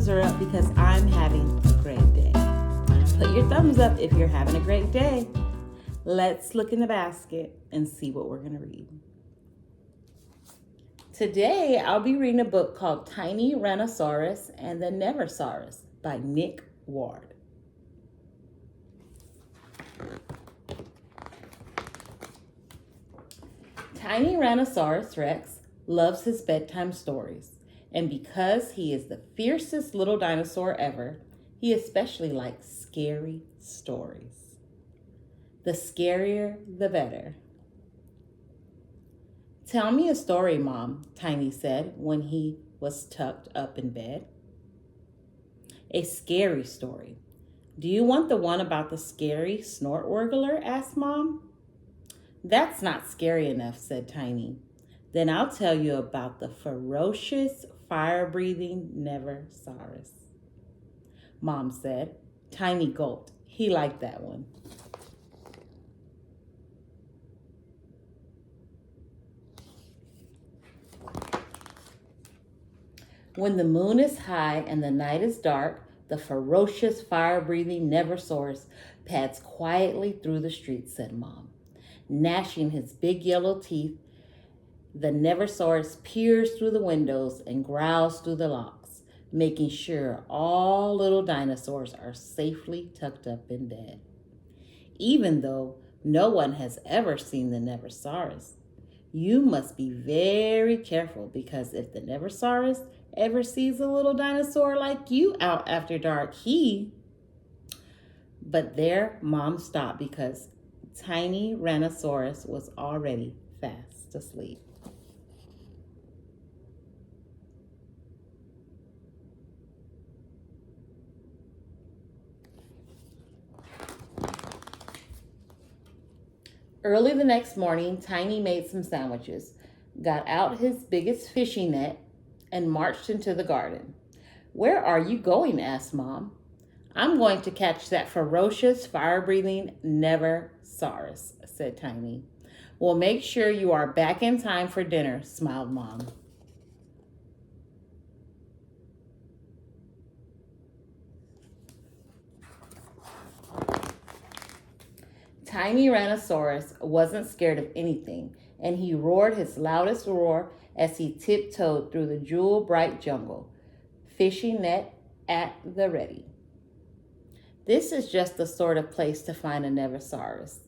thumbs are up because I'm having a great day. Put your thumbs up if you're having a great day. Let's look in the basket and see what we're going to read. Today, I'll be reading a book called Tiny Rannosaurus and the Never-Saurus by Nick Ward. Tiny Rannosaurus Rex loves his bedtime stories, and because he is the fiercest little dinosaur ever, he especially likes scary stories. The scarier, the better. "Tell me a story, Mom," Tiny said when he was tucked up in bed. "A scary story. Do you want the one about the scary snort-wurgler?" asked Mom. "That's not scary enough," said Tiny. "Then I'll tell you about the ferocious, fire-breathing Never-Saurus," Mom said. Tiny gulped. He liked that one. When the moon is high and the night is dark, the ferocious, fire-breathing Never-Saurus pads quietly through the streets, said Mom. Gnashing his big yellow teeth, the Never-Saurus peers through the windows and growls through the locks, making sure all little dinosaurs are safely tucked up in bed. Even though no one has ever seen the Never-Saurus, you must be very careful because if the Never-Saurus ever sees a little dinosaur like you out after dark, But there, Mom stopped because Tiny Rannosaurus was already fast asleep. Early the next morning, Tiny made some sandwiches, got out his biggest fishing net, and marched into the garden. "Where are you going?" asked Mom. "I'm going to catch that ferocious, fire-breathing Never-Saurus," said Tiny. "We'll make sure you are back in time for dinner," smiled Mom. Tiny Rannosaurus wasn't scared of anything, and he roared his loudest roar as he tiptoed through the jewel-bright jungle, fishing net at the ready. This is just the sort of place to find a Never-Saurus,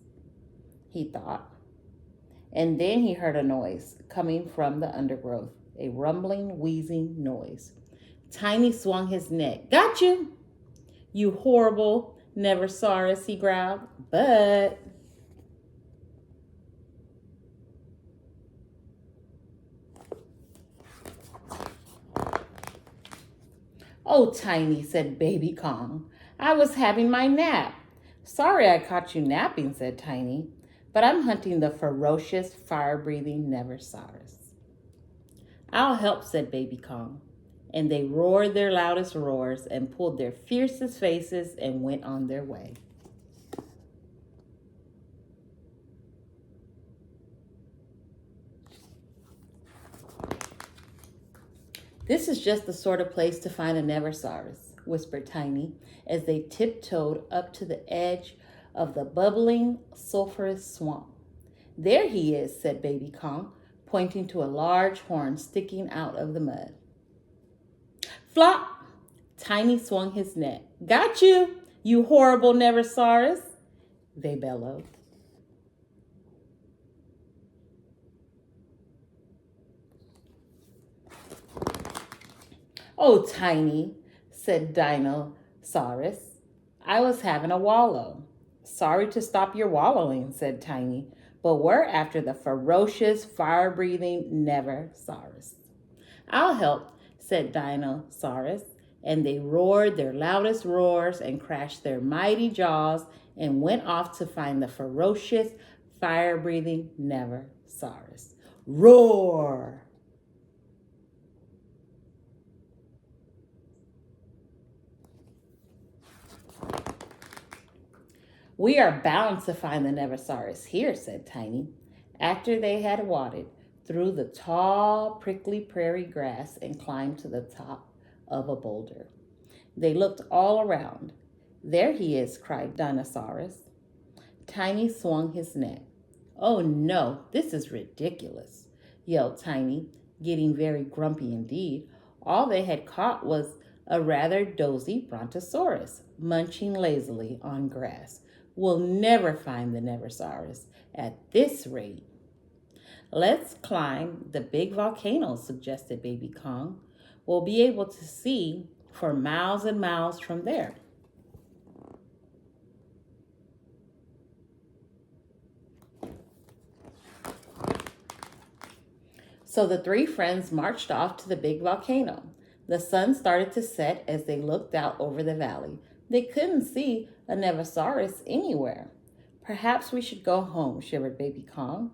he thought. And then he heard a noise coming from the undergrowth, a rumbling, wheezing noise. Tiny swung his neck. "Got you, you horrible Never-Saurus," he growled. "But..." "Oh, Tiny," said Baby Kong. "I was having my nap." "Sorry I caught you napping," said Tiny. "But I'm hunting the ferocious, fire-breathing Never-Saurus." "I'll help," said Baby Kong. And they roared their loudest roars and pulled their fiercest faces and went on their way. "This is just the sort of place to find a Never-Saurus," whispered Tiny as they tiptoed up to the edge of the bubbling, sulfurous swamp. "There he is," said Baby Kong, pointing to a large horn sticking out of the mud. Flop! Tiny swung his neck. "Got you, you horrible Never-Saurus," they bellowed. "Oh, Tiny," said Dinosaurus. "I was having a wallow." "Sorry to stop your wallowing," said Tiny, "but we're after the ferocious, fire-breathing Never-Saurus." "I'll help," said Dinosaurus, and they roared their loudest roars and crashed their mighty jaws and went off to find the ferocious, fire-breathing Never-Saurus. Roar! "We are bound to find the Never-Saurus here," said Tiny, after they had waded through the tall, prickly prairie grass and climbed to the top of a boulder. They looked all around. There he is, cried Dinosaurus. Tiny swung his neck. Oh no, this is ridiculous, yelled Tiny, getting very grumpy indeed. All they had caught was a rather dozy brontosaurus, munching lazily on grass. We'll never find the Neversaurus at this rate. Let's climb the big volcano, suggested Baby Kong. We'll be able to see for miles and miles from there. So the three friends marched off to the big volcano. The sun started to set as they looked out over the valley. They couldn't see a Neversaurus anywhere. Perhaps we should go home, shivered Baby Kong.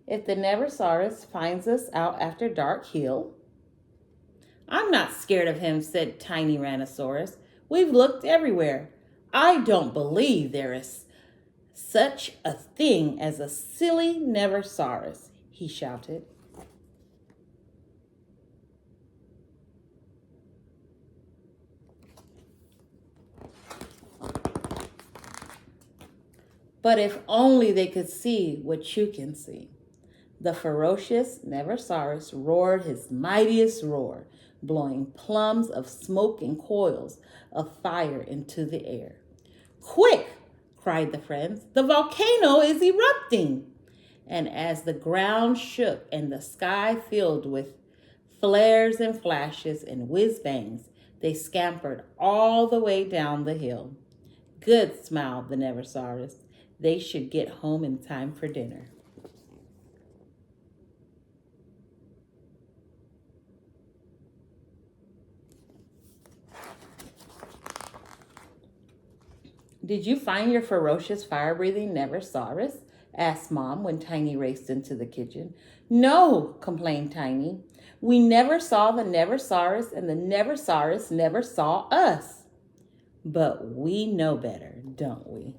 If the Neversaurus finds us out after dark, he'll... I'm not scared of him, said Tiny Rannosaurus. We've looked everywhere. I don't believe there is such a thing as a silly Neversaurus, he shouted. But if only they could see what you can see. The ferocious Neversaurus roared his mightiest roar, blowing plumes of smoke and coils of fire into the air. Quick, cried the friends, the volcano is erupting. And as the ground shook and the sky filled with flares and flashes and whiz-bangs, they scampered all the way down the hill. Good, smiled the Neversaurus. They should get home in time for dinner. Did you find your ferocious fire-breathing Neversaurus? Asked Mom when Tiny raced into the kitchen. No, complained Tiny. We never saw the Neversaurus and the Neversaurus never saw us. But we know better, don't we?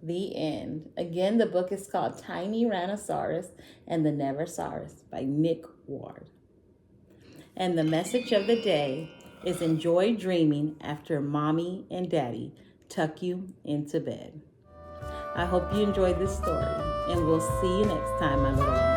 The end. Again, the book is called Tiny Rannosaurus and the Neversaurus by Nick Ward. And the message of the day is enjoy dreaming after Mommy and Daddy tuck you into bed. I hope you enjoyed this story, and we'll see you next time, my little ones.